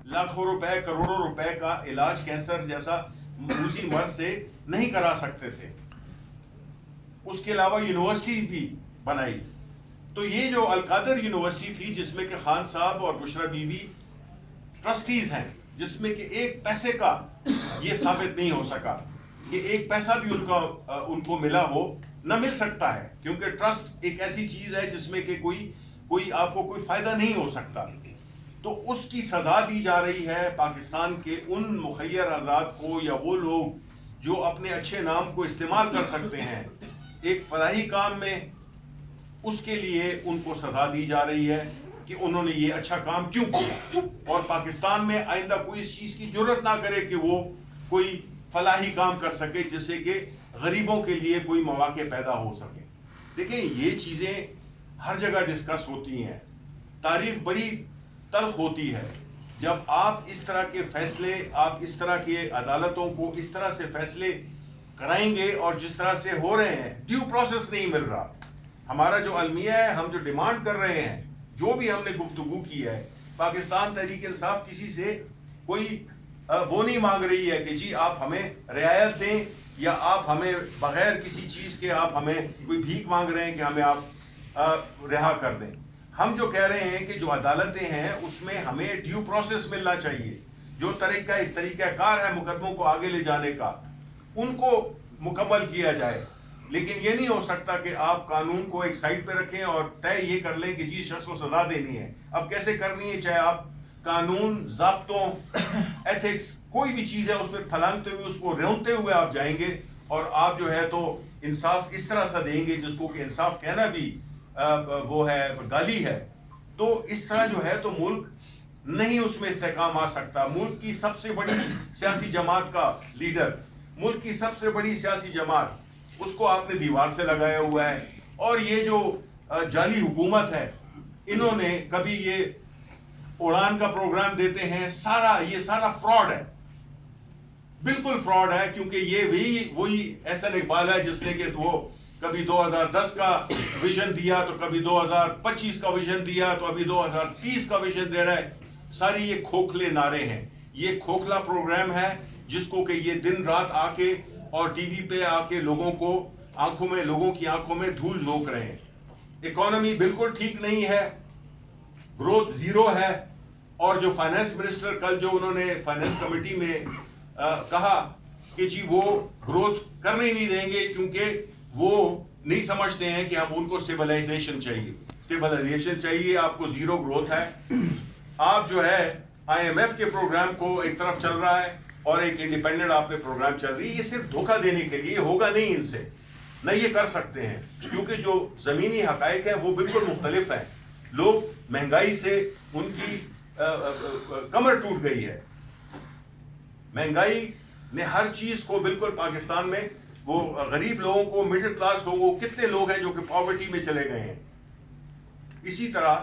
لاکھوں روپے کروڑوں روپے کا علاج کینسر جیسا موذی مرض سے نہیں کرا سکتے تھے. اس کے علاوہ یونیورسٹی بھی بنائی. تو یہ جو القادر یونیورسٹی تھی جس میں کہ خان صاحب اور بشرا بی بی ٹرسٹیز ہیں, جس میں کہ ایک پیسے کا یہ ثابت نہیں ہو سکا کہ ایک پیسہ بھی ان کو ملا ہو, نہ مل سکتا ہے, کیونکہ ٹرسٹ ایک ایسی چیز ہے جس میں کہ کوئی آپ کو کوئی فائدہ نہیں ہو سکتا. تو اس کی سزا دی جا رہی ہے پاکستان کے ان مخیر حضرات کو, یا وہ لوگ جو اپنے اچھے نام کو استعمال کر سکتے ہیں ایک فلاحی کام میں, اس کے لیے ان کو سزا دی جا رہی ہے کہ انہوں نے یہ اچھا کام کیوں کیا, اور پاکستان میں آئندہ کوئی اس چیز کی جرات نہ کرے کہ وہ کوئی فلاحی کام کر سکے جس سے کہ غریبوں کے لیے کوئی مواقع پیدا ہو سکے. دیکھیں یہ چیزیں ہر جگہ ڈسکس ہوتی ہیں. تاریخ بڑی تلخ ہوتی ہے جب آپ اس طرح کے فیصلے, آپ اس طرح کے عدالتوں کو اس طرح سے فیصلے کرائیں گے, اور جس طرح سے ہو رہے ہیں, ڈیو پروسیس نہیں مل رہا. ہمارا جو المیہ ہے, ہم جو ڈیمانڈ کر رہے ہیں, جو بھی ہم نے گفتگو کی ہے, پاکستان تحریک انصاف کسی سے کوئی وہ نہیں مانگ رہی ہے کہ جی آپ ہمیں رعایت دیں, یا آپ ہمیں بغیر کسی چیز کے آپ ہمیں کوئی بھیک مانگ رہے ہیں کہ ہمیں آپ رہا کر دیں. ہم جو کہہ رہے ہیں کہ جو عدالتیں ہیں اس میں ہمیں ڈیو پروسیس ملنا چاہیے, جو طریقہ کار ہے مقدموں کو آگے لے جانے کا, ان کو مکمل کیا جائے. لیکن یہ نہیں ہو سکتا کہ آپ قانون کو ایک سائڈ پہ رکھیں اور طے یہ کر لیں کہ جی شخص کو سزا دینی ہے. اب کیسے کرنی ہے, چاہے آپ قانون, ضابطوں, ایتھکس, کوئی بھی چیز ہے اس میں پھلانگتے ہوئے, اس کو رونتے ہوئے آپ جائیں گے, اور آپ جو ہے تو انصاف اس طرح سے دیں گے جس کو کہ انصاف کہنا بھی وہ ہے گالی ہے. تو اس طرح جو ہے تو ملک نہیں اس میں استحکام آ سکتا. ملک کی سب سے بڑی سیاسی جماعت کا لیڈر, ملک کی سب سے بڑی سیاسی جماعت, اس کو آپ نے دیوار سے لگایا ہوا ہے. اور یہ جو جعلی حکومت ہے, انہوں نے کبھی یہ اڑان کا پروگرام دیتے ہیں, یہ سارا فراڈ ہے, بالکل فراڈ ہے. کیونکہ یہ وہی احسن اقبال ہے جس نے کہ وہ کبھی 2010 کا ویژن دیا, تو کبھی 2025 کا ویژن دیا, تو ابھی 2030 کا ویژن دے رہا ہے. ساری یہ کھوکھلے نعرے ہیں, یہ کھوکھلا پروگرام ہے جس کو کہ یہ دن رات آ کے اور ٹی وی پہ آ کے لوگوں کی آنکھوں میں دھول جھونک رہے ہیں. اکانومی بالکل ٹھیک نہیں ہے, گروتھ زیرو ہے. اور جو فائنانس منسٹر کل جو انہوں نے فائنانس کمیٹی میں کہا کہ جی وہ گروتھ کرنے ہی نہیں دیں گے, کیونکہ وہ نہیں سمجھتے ہیں کہ ہم ان کو اسٹیبلائزیشن چاہیے. آپ کو زیرو گروتھ ہے. آپ جو ہے آئی ایم ایف کے پروگرام کو ایک طرف چل رہا ہے اور ایک انڈیپینڈنٹ آپ نے پروگرام چل رہی ہے. یہ صرف دھوکہ دینے کے لیے, ہوگا نہیں ان سے, نہ یہ کر سکتے ہیں, کیونکہ جو زمینی حقائق ہیں وہ بالکل مختلف ہیں. لوگ مہنگائی سے ان کی کمر ٹوٹ گئی ہے. مہنگائی نے ہر چیز کو بالکل پاکستان میں, وہ غریب لوگوں کو, مڈل کلاس لوگوں کو, کتنے لوگ ہیں جو کہ پاورٹی میں چلے گئے ہیں. اسی طرح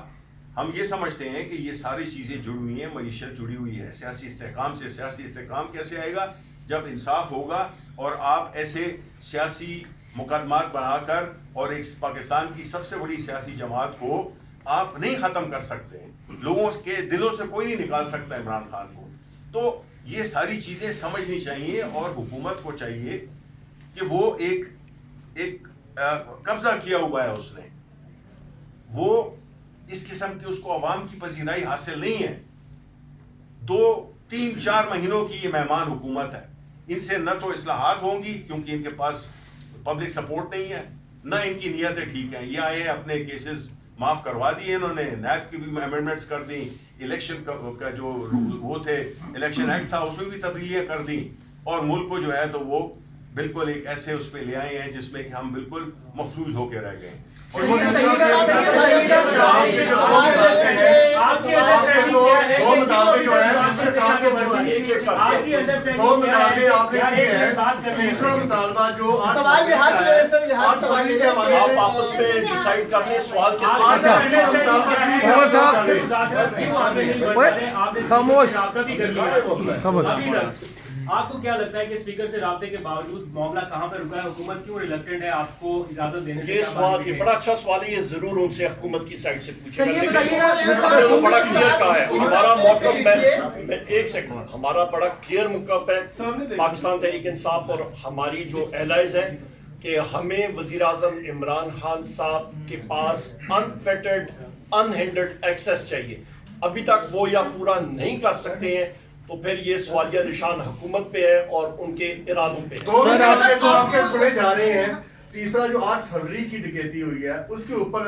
ہم یہ سمجھتے ہیں کہ یہ ساری چیزیں جڑی ہوئی ہیں, معیشت جڑی ہوئی ہے سیاسی استحکام سے. سیاسی استحکام کیسے آئے گا؟ جب انصاف ہوگا, اور آپ ایسے سیاسی مقدمات بنا کر اور ایک پاکستان کی سب سے بڑی سیاسی جماعت کو آپ نہیں ختم کر سکتے ہیں. لوگوں کے دلوں سے کوئی نہیں نکال سکتا عمران خان کو. تو یہ ساری چیزیں سمجھنی چاہیے, اور حکومت کو چاہیے کہ وہ ایک قبضہ کیا ہوا ہے اس نے, وہ اس قسم کی اس کو عوام کی پذیرائی حاصل نہیں ہے. 2-3-4 مہینوں کی یہ مہمان حکومت ہے. ان سے نہ تو اصلاحات ہوں گی کیونکہ ان کے پاس پبلک سپورٹ نہیں ہے, نہ ان کی نیتیں ٹھیک ہیں. یہ آئے ہیں اپنے کیسز معاف کروا دیے انہوں نے, نیب کی بھی امینڈمنٹس کر دیں, الیکشن کا جو وہ تھے الیکشن ایکٹ تھا اس میں بھی تبدیلیاں کر دیں, اور ملک کو جو ہے تو وہ بالکل ایک ایسے اس پہ لے آئے ہیں جس میں کہ ہم بالکل مفلوج ہو کے رہ گئے. آپ کو کیا لگتا ہے کہ اسپیکر سے رابطے کے باوجود معاملہ کہاں پر رکا ہے؟ حکومت کیوں ریلکٹنٹ ہے آپ کو اجازت دینے سے؟ یہ سوال یہ بڑا اچھا سوال ہے، یہ ضرور ان سے حکومت کی سائڈ سے پوچھے سر گا، یہ لیکن بتائیے گا وہ بڑا کلیئر کہا ہے ہمارا موقف میں ایک سیکنڈ، ہمارا بڑا کلیئر موقف ہے پاکستان تحریک انصاف اور ہماری جو ایلائز ہیں کہ ہمیں وزیر اعظم عمران خان صاحب کے پاس انفیٹرڈ انہینڈرڈ ایکسیس چاہیے. ابھی تک وہ یا پورا نہیں کر سکتے ہیں تو پھر یہ سوالیہ نشان حکومت پہ ہے اور ان کے ارادوں پہ ہے. دو راستے تو آپ کے سنے جا رہے ہیں. تیسرا جو 8 فروری کی ڈکیتی ہوئی ہے اس کے اوپر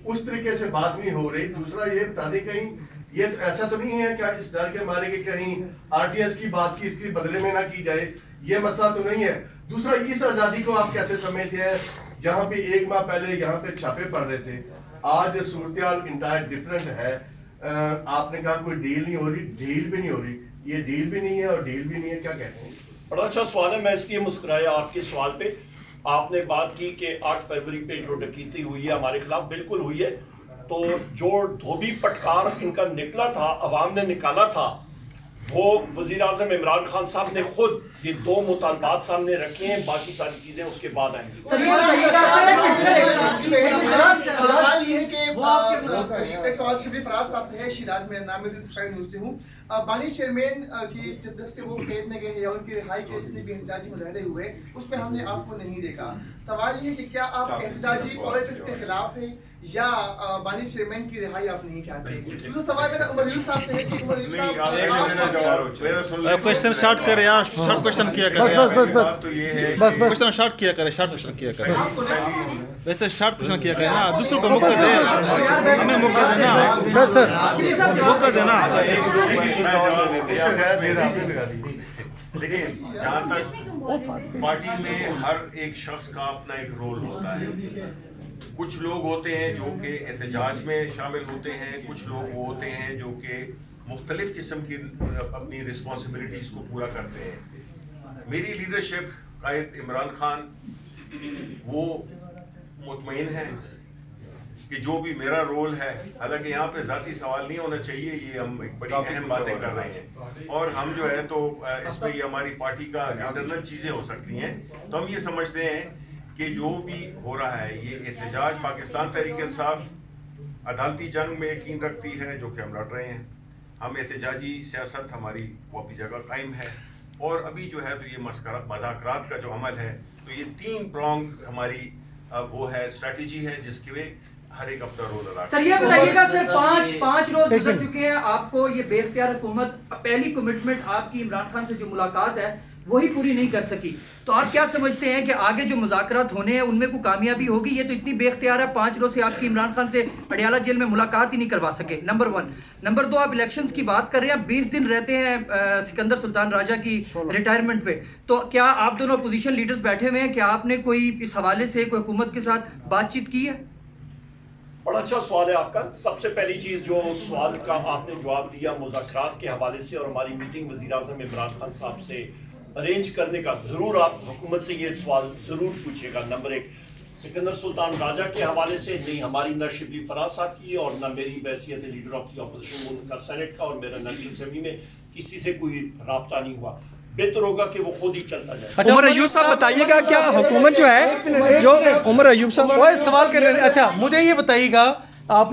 اس طریقے سے بات نہیں ہو رہی. دوسرا یہ بتا دیں کہیں یہ ایسا تو نہیں ہے کہ اس ڈر کے مارے کہ کہیں آر ٹی ایس کی بات کی اس کے بدلے میں نہ کی جائے، یہ مسئلہ تو نہیں ہے. دوسرا اس آزادی کو آپ کیسے سمجھتے ہیں جہاں پہ 1 ماہ پہلے یہاں پہ چھاپے پڑ رہے تھے، آج صورتحال انٹائر ڈفرینٹ ہے. آپ نے کہا کوئی ڈیل نہیں ہو رہی، ڈیل بھی نہیں ہو رہی، یہ ڈیل بھی نہیں ہے اور ڈیل بھی نہیں ہے، کیا کہتے ہیں؟ بڑا اچھا سوال ہے. میں اس لیے مسکرایا آپ کے سوال پہ. آپ نے بات کی کہ 8 فروری پہ جو ڈکیتی ہوئی ہے ہمارے خلاف، بالکل ہوئی ہے. تو جو دھوبی پٹکار ان کا نکلا تھا، عوام نے نکالا تھا، وہ وزیر اعظم عمران خان صاحب نے خود یہ 2 مطالبات سامنے رکھے ہیں. باقی ساری چیزیں اس کے بعد آئیں گی. سوال یہ ہے کہ ایک سوال شبلی فراز صاحب سے ہے. شیراز میں نام نیوز سے ہوں. بانی چیئرمین کی جب سے وہ قید میں گئے یا ان کی رہائی کے جتنے بھی احتجاجی مظاہرے ہوئے اس میں ہم نے آپ کو نہیں دیکھا. سوال یہ ہے کہ کیا آپ احتجاجی پالیٹکس کے خلاف ہیں یا بانی چیئرمین کی رہائی آپ نہیں چاہتے؟ دوسرا سوال میرا عمر یونس صاحب سے ہے کہ عمر یونس صاحب کوشچن شارٹ کرے یار، شارٹ کوشچن کیا کرے، کوشچن شارٹ کیا کرے، شارٹ کوشچن کیا کرے، ویسے شارٹ کوشچن کیا کرے نا، دوسروں کو موقع دے، ہمیں موقع دینا، موقع دینا. دیکھیں جہاں تک پارٹی میں ہر ایک شخص کا اپنا ایک رول ہوتا ہے. کچھ لوگ ہوتے ہیں جو کہ احتجاج میں شامل ہوتے ہیں، کچھ لوگ وہ ہوتے ہیں جو کہ مختلف قسم کی اپنی رسپانسبلٹیز کو پورا کرتے ہیں. میری لیڈرشپ قائد عمران خان وہ مطمئن ہے کہ جو بھی میرا رول ہے، حالانکہ یہاں پہ ذاتی سوال نہیں ہونا چاہیے، یہ ہم ایک بڑی اہم باتیں کر رہے ہیں اور ہم جو ہے تو اس میں یہ ہماری پارٹی کا انٹرنل چیزیں ہو سکتی ہیں. تو ہم یہ سمجھتے ہیں کہ جو بھی ہو رہا ہے یہ احتجاج، پاکستان تحریک انصاف عدالتی جنگ میں یقین رکھتی ہے جو کہ ہم لڑ رہے ہیں. ہم احتجاجی سیاست ہماری وہ اپنی جگہ قائم ہے اور ابھی جو ہے تو یہ مذاکرات کا جو عمل ہے تو یہ 3 پرونگ ہماری وہ ہے اسٹریٹجی ہے جس کے ہر ایک اپنا رول ادا. سر یہ بتائیے گا سر 5 روز گزر چکے ہیں، آپ کو یہ بے اختیار حکومت پہلی کمٹمنٹ آپ کی عمران خان سے جو ملاقات ہے وہی پوری نہیں کر سکی، تو آپ کیا سمجھتے ہیں کہ آگے جو مذاکرات ہونے ہیں ان میں کوئی کامیابی ہوگی؟ یہ تو اتنی بے اختیار ہے، 5 روز سے آپ کی عمران خان سے اڈیالہ جیل میں ملاقات ہی نہیں کروا سکے. نمبر 1. نمبر 2, آپ الیکشنز کی بات کر رہے ہیں، 20 دن رہتے ہیں سکندر سلطان راجہ کی ریٹائرمنٹ پہ، تو کیا آپ دونوں اپوزیشن لیڈرز بیٹھے ہوئے ہیں، کیا آپ نے کوئی اس حوالے سے کوئی حکومت کے ساتھ بات چیت کی ہے؟ بڑا اچھا سوال ہے آپ کا. سب سے پہلی چیز جو سوال کا آپ نے جواب دیا مذاکرات کے حوالے سے اور ہماری میٹنگ وزیر اعظم عمران خان صاحب سے ارینج کرنے کا، ضرور آپ حکومت سے یہ سوال ضرور پوچھے گا. نمبر 1 سکندر سلطان راجہ کے حوالے سے نہیں ہماری نہ شبلی فراز صاحب کی اور نہ میری بحیثیت لیڈر آف دی اپوزیشن کا سینٹ کا اور میرا نیشنل اسمبلی میں کسی سے کوئی رابطہ نہیں ہوا. بہتر ہوگا کہ وہ خود ہی چلتا جائے. عمر ایوب صاحب بتائیے گا کیا حکومت جو ہے جو عمر ایوب صاحب سوال کر رہے ہیں، اچھا مجھے یہ بتائیے گا آپ نے